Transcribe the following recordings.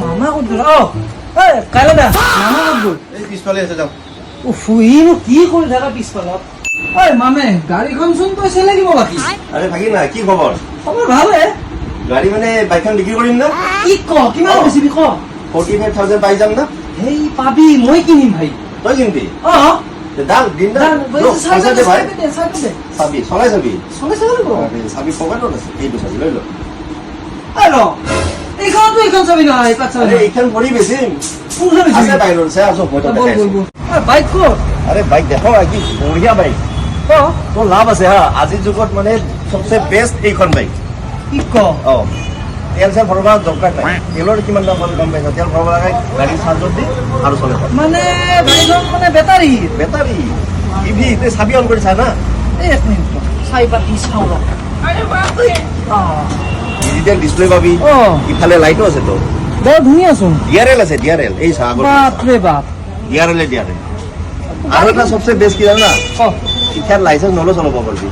মামা ক'ত গ'ল? কাইলৈ দা মামা ক'ত গ'ল? এই পিছফালে আছে যাওঁ। ফুৰিনো কি কৰি থাকা পিছফালত? মামে গাড়ীখন চোন তই চেল লাগিব বাকী। আৰে ভাগিনা কি খবৰ? খবৰ ভালে। গাড়ী মানে বাইকখন বিক্ৰী কৰিম না? কি ক কিমান বেছিবি ক? 45,000 পাই যাম না? সেই পাবি মই কিনিম ভাই। তই কিনবি? দাম দিন না? পইচা দে ভাই। চাবি চলাই চাবি। চাবি পকেটত আছে। এইটো চাবি লৈ ল। এইখনতো এইখন চাবি নহয়। আৰে এইখন ভৰি বেছিম। আছে বাহিৰত আছে আছো মই দেখাই আছো। বাইক ক'ত? আরে বাইক দেখো কি বঢ়িয়া বাইক। তোর লাভ আছে হা আজির যুগত মানে সবচেয়ে বেস্ট এইখন বাইক। কি ক? তেল চেল ভরবা দরকার নাই। তেলৰ কিমান দাম পাবি গম পাইছা? তেল ভৰবা লাগে গাড়ি চাৰ্জত দি আৰু চলে। মানে গাড়ীখন মানে বেটাৰী বেটাৰী ইভি তে চাবি অন কৰি চা না। এই এক মিনিট চাই পাতি চাওঁ। আৰে বাপৰে ডিজিটেল ডিসপ্লে পাবি। ইফালে লাইটও আছে তো। বৰ ধুনীয়া চোন। ডিআৰএল আছে ডিআৰএল এই চা আগত। বাপৰে বাপ। DRL DRL. আৰু এটা সবচেয়ে বেস্ট কি জানা? ইখান লাইসেন্স নলো চলাব পাৰবি।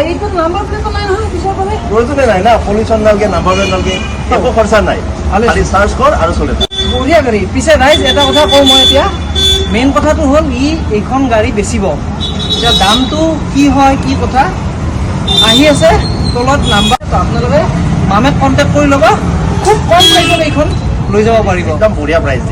এইটো নাম্বাৰ প্লেট নাই নহয় পিছৰ ফালে। প্ৰয়োজনে নাই না পলিউশন নালগে নাম্বাৰ প্লেট নালগে একো খৰচা নাই। খালি সাৰ্চ কৰ আৰু চলে থাক। বঢ়িয়া গাড়ী। পিছে ৰাইজ এটা কথা কওঁ মই এতিয়া মেইন কথাটো হ'ল এইখন গাড়ী বেচিব। এতিয়া দামটো কি হয় কি কথা আহি আছে তলত নাম্বাৰ আপোনালোকে মামেক কণ্টেক্ট কৰি ল'ব। খুব কম প্ৰাইচত এইখন লৈ যাব পাৰিব। একদম বঢ়িয়া প্ৰাইস